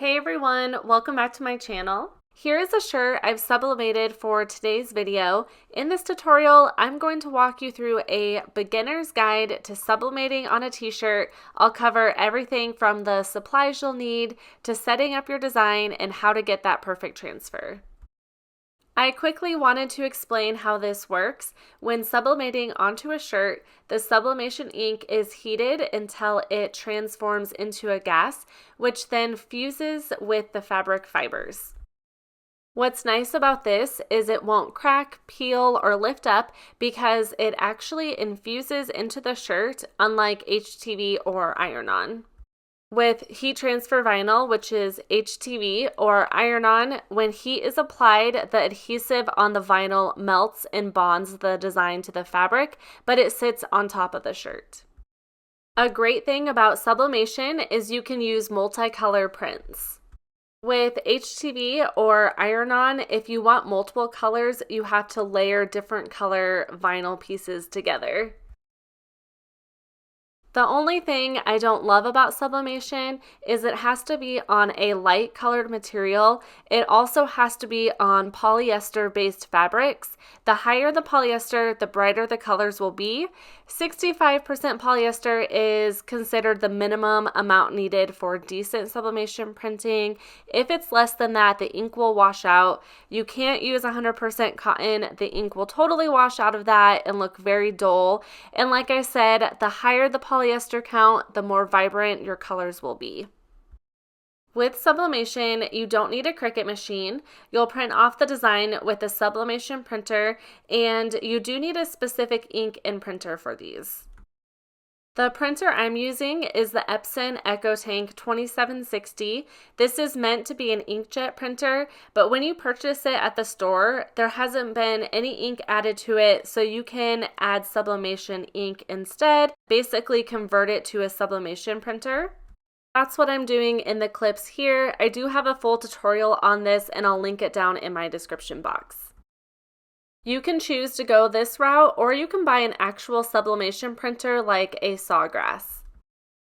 Hey everyone, welcome back to my channel. Here is a shirt I've sublimated for today's video. In this tutorial, I'm going to walk you through a beginner's guide to sublimating on a t-shirt. I'll cover everything from the supplies you'll need to setting up your design and how to get that perfect transfer. I quickly wanted to explain how this works. When sublimating onto a shirt, the sublimation ink is heated until it transforms into a gas, which then fuses with the fabric fibers. What's nice about this is it won't crack, peel, or lift up because it actually infuses into the shirt, unlike HTV or iron-on. With heat transfer vinyl, which is HTV or iron-on, when heat is applied, the adhesive on the vinyl melts and bonds the design to the fabric, but it sits on top of the shirt. A great thing about sublimation is you can use multicolor prints. With HTV or iron-on, if you want multiple colors, you have to layer different color vinyl pieces together. The only thing I don't love about sublimation is it has to be on a light colored material. It also has to be on polyester-based fabrics. The higher the polyester, the brighter the colors will be. 65% polyester is considered the minimum amount needed for decent sublimation printing. If it's less than that, the ink will wash out. You can't use 100% cotton. The ink will totally wash out of that and look very dull. And like I said, the higher the polyester count, the more vibrant your colors will be. With sublimation, you don't need a Cricut machine. You'll print off the design with a sublimation printer, and you do need a specific ink and printer for these. The printer I'm using is the Epson EcoTank 2760. This is meant to be an inkjet printer, but when you purchase it at the store, there hasn't been any ink added to it, so you can add sublimation ink instead, basically convert it to a sublimation printer. That's what I'm doing in the clips here. I do have a full tutorial on this and I'll link it down in my description box. You can choose to go this route or you can buy an actual sublimation printer like a Sawgrass.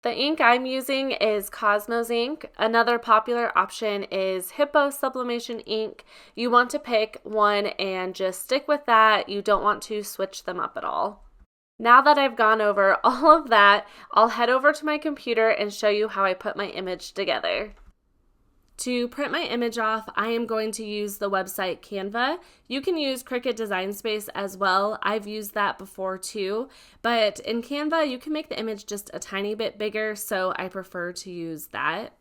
The ink I'm using is Cosmos ink. Another popular option is Hippo sublimation ink. You want to pick one and just stick with that. You don't want to switch them up at all. Now that I've gone over all of that, I'll head over to my computer and show you how I put my image together. To print my image off, I am going to use the website Canva. You can use Cricut Design Space as well. I've used that before too, but in Canva, you can make the image just a tiny bit bigger, so I prefer to use that.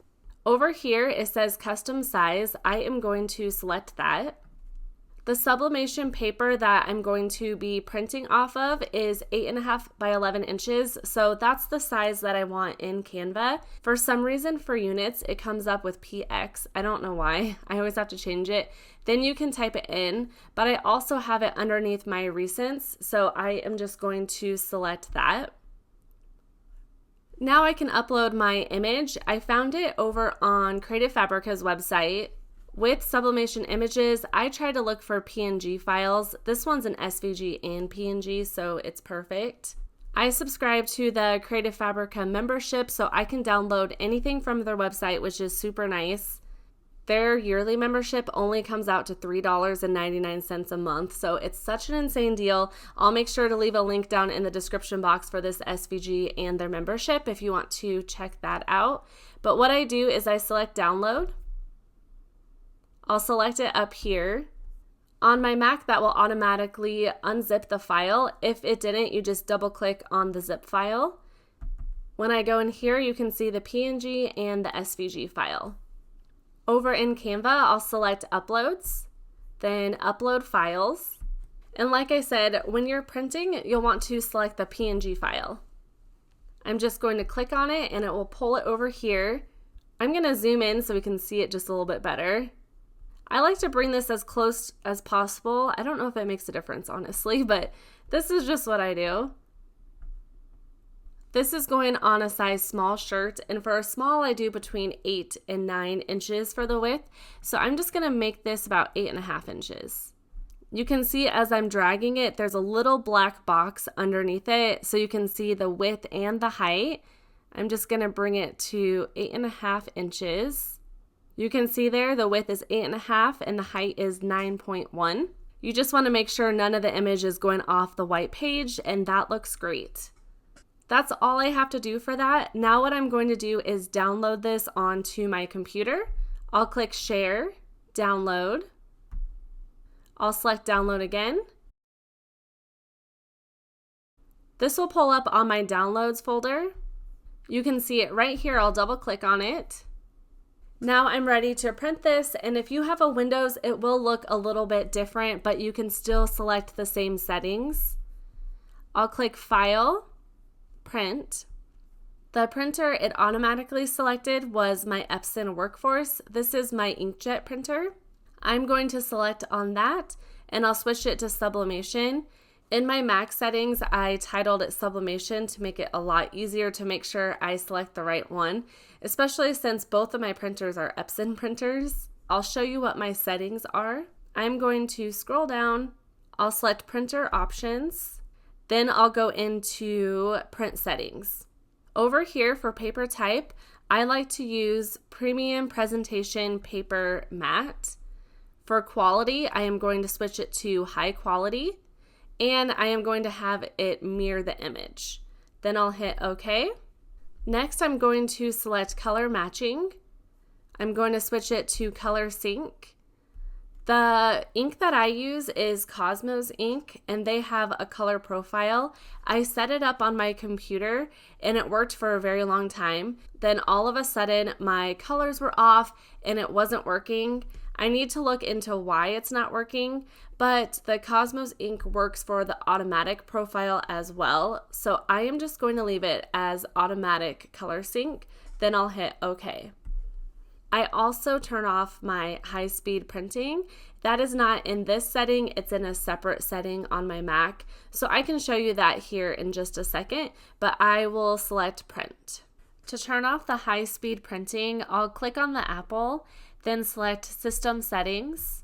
Over here, it says custom size. I am going to select that. The sublimation paper that I'm going to be printing off of is 8.5 by 11 inches, so that's the size that I want in Canva. For some reason for units, it comes up with PX. I don't know why. I always have to change it. Then you can type it in, but I also have it underneath my recents, so I am just going to select that. Now I can upload my image. I found it over on Creative Fabrica's website. With sublimation images, I try to look for PNG files. This one's an SVG and PNG, so it's perfect. I subscribe to the Creative Fabrica membership, so I can download anything from their website, which is super nice. Their yearly membership only comes out to $3.99 a month, so it's such an insane deal. I'll make sure to leave a link down in the description box for this SVG and their membership if you want to check that out. But what I do is I select download. I'll select it up here. On my Mac, that will automatically unzip the file. If it didn't, you just double click on the zip file. When I go in here, you can see the PNG and the SVG file. Over in Canva, I'll select Uploads, then Upload Files. And like I said, when you're printing, you'll want to select the PNG file. I'm just going to click on it and it will pull it over here. I'm going to zoom in so we can see it just a little bit better. I like to bring this as close as possible. I don't know if it makes a difference, honestly, but this is just what I do. This is going on a size small shirt, and for a small, I do between 8 and 9 inches for the width. So I'm just gonna make this about 8.5 inches. You can see as I'm dragging it, there's a little black box underneath it, so you can see the width and the height. I'm just gonna bring it to 8.5 inches. You can see there the width is 8.5 and the height is 9.1. You just want to make sure none of the image is going off the white page, and that looks great. That's all I have to do for that. Now what I'm going to do is download this onto my computer. I'll click Share, Download. I'll select Download again. This will pull up on my Downloads folder. You can see it right here. I'll double click on it. Now I'm ready to print this, and if you have a Windows, it will look a little bit different, but you can still select the same settings. I'll click File, Print. The printer it automatically selected was my Epson Workforce. This is my inkjet printer. I'm going to select on that, and I'll switch it to Sublimation. In my Mac settings, I titled it Sublimation to make it a lot easier to make sure I select the right one, especially since both of my printers are Epson printers. I'll show you what my settings are. I'm going to scroll down. I'll select Printer Options. Then I'll go into Print Settings. Over here for paper type, I like to use Premium Presentation Paper Matte. For quality, I am going to switch it to High Quality, and I am going to have it mirror the image. Then I'll hit OK. Next, I'm going to select Color Matching. I'm going to switch it to Color Sync. The ink that I use is Cosmos ink, and they have a color profile. I set it up on my computer, and it worked for a very long time. Then all of a sudden, my colors were off, and it wasn't working. I need to look into why it's not working, but the Cosmos ink works for the automatic profile as well. So I am just going to leave it as automatic color sync. Then I'll hit OK. I also turn off my high-speed printing. That is not in this setting, it's in a separate setting on my Mac. So I can show you that here in just a second, but I will select Print. To turn off the high-speed printing, I'll click on the apple, then select System Settings.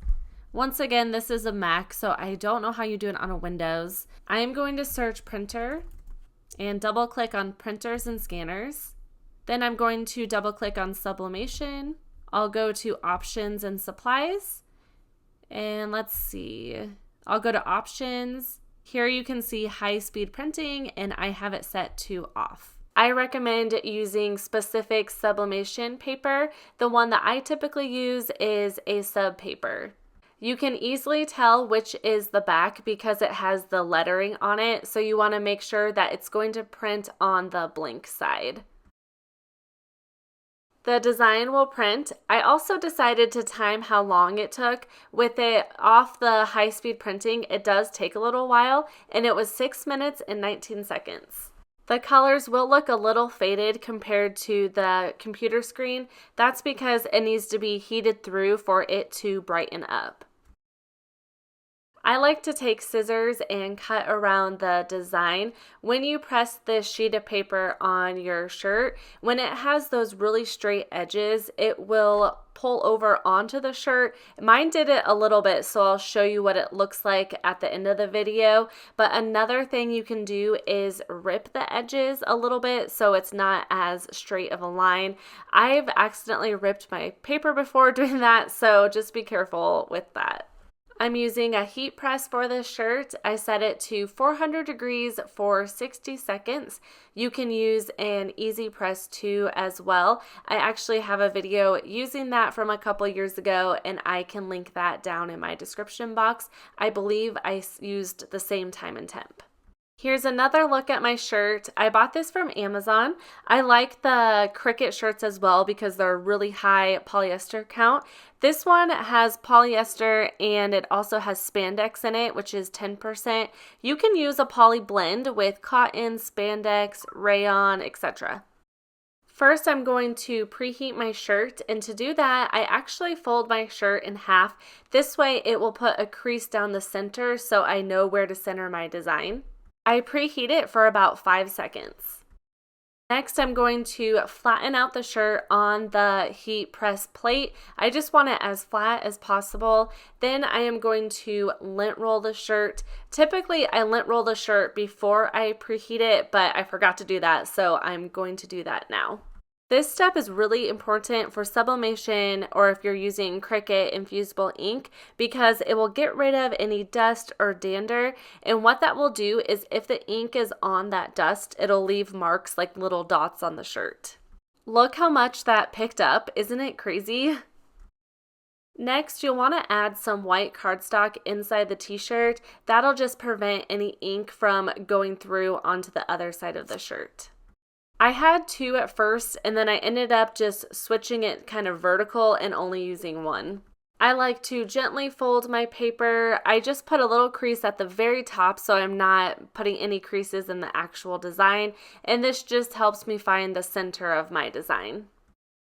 Once again, this is a Mac, so I don't know how you do it on a Windows. I am going to search Printer and double click on Printers and Scanners. Then I'm going to double click on Sublimation. I'll go to Options and Supplies. And let's see. I'll go to Options. Here you can see high speed printing, and I have it set to off. I recommend using specific sublimation paper. The one that I typically use is a sub paper. You can easily tell which is the back because it has the lettering on it, so you want to make sure that it's going to print on the blank side. The design will print. I also decided to time how long it took. With it off the high-speed printing, it does take a little while, and it was 6 minutes and 19 seconds. The colors will look a little faded compared to the computer screen. That's because it needs to be heated through for it to brighten up. I like to take scissors and cut around the design. When you press this sheet of paper on your shirt, when it has those really straight edges, it will pull over onto the shirt. Mine did it a little bit, so I'll show you what it looks like at the end of the video. But another thing you can do is rip the edges a little bit so it's not as straight of a line. I've accidentally ripped my paper before doing that, so just be careful with that. I'm using a heat press for this shirt. I set it to 400 degrees for 60 seconds. You can use an easy press too as well. I actually have a video using that from a couple years ago, and I can link that down in my description box. I believe I used the same time and temp. Here's another look at my shirt. I bought this from Amazon. I like the Cricut shirts as well because they're really high polyester count. This one has polyester and it also has spandex in it, which is 10%. You can use a poly blend with cotton, spandex, rayon, etc. First, I'm going to preheat my shirt, and to do that, I actually fold my shirt in half. This way, it will put a crease down the center so I know where to center my design. I preheat it for about 5 seconds. Next, I'm going to flatten out the shirt on the heat press plate. I just want it as flat as possible. Then I am going to lint roll the shirt. Typically, I lint roll the shirt before I preheat it, but I forgot to do that, so I'm going to do that now. This step is really important for sublimation or if you're using Cricut infusible ink because it will get rid of any dust or dander, and what that will do is if the ink is on that dust, it'll leave marks like little dots on the shirt. Look how much that picked up, isn't it crazy? Next, you'll want to add some white cardstock inside the t-shirt. That'll just prevent any ink from going through onto the other side of the shirt. I had two at first, and then I ended up just switching it kind of vertical and only using one. I like to gently fold my paper. I just put a little crease at the very top so I'm not putting any creases in the actual design, and this just helps me find the center of my design.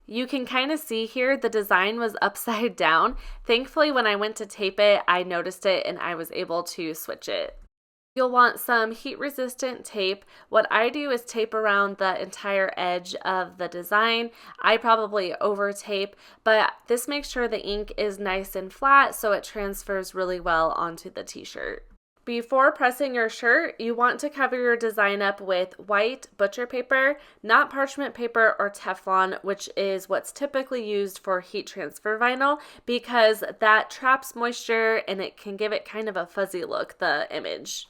You can kind of see here the design was upside down. Thankfully, when I went to tape it, I noticed it and I was able to switch it. You'll want some heat-resistant tape. What I do is tape around the entire edge of the design. I probably over-tape, but this makes sure the ink is nice and flat so it transfers really well onto the t-shirt. Before pressing your shirt, you want to cover your design up with white butcher paper, not parchment paper or Teflon, which is what's typically used for heat transfer vinyl, because that traps moisture and it can give it kind of a fuzzy look, the image.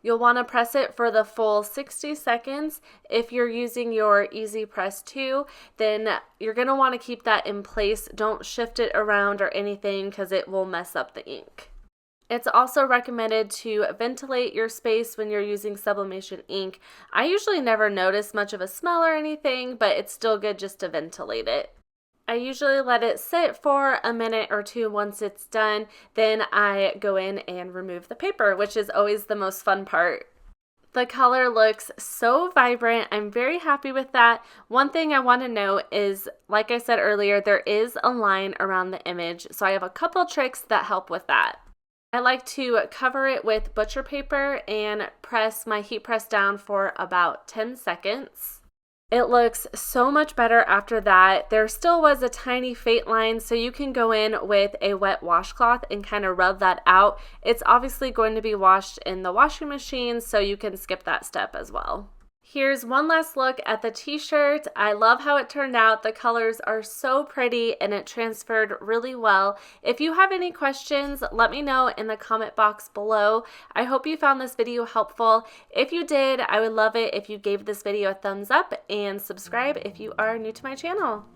You'll want to press it for the full 60 seconds. If you're using your Easy Press 2, then you're going to want to keep that in place. Don't shift it around or anything because it will mess up the ink. It's also recommended to ventilate your space when you're using sublimation ink. I usually never notice much of a smell or anything, but it's still good just to ventilate it. I usually let it sit for a minute or two once it's done, then I go in and remove the paper, which is always the most fun part. The color looks so vibrant. I'm very happy with that. One thing I want to note is, like I said earlier, there is a line around the image, so I have a couple tricks that help with that. I like to cover it with butcher paper and press my heat press down for about 10 seconds. It looks so much better after that. There still was a tiny fade line, so you can go in with a wet washcloth and kind of rub that out. It's obviously going to be washed in the washing machine, so you can skip that step as well. Here's one last look at the t-shirt. I love how it turned out. The colors are so pretty and it transferred really well. If you have any questions, let me know in the comment box below. I hope you found this video helpful. If you did, I would love it if you gave this video a thumbs up and subscribe if you are new to my channel.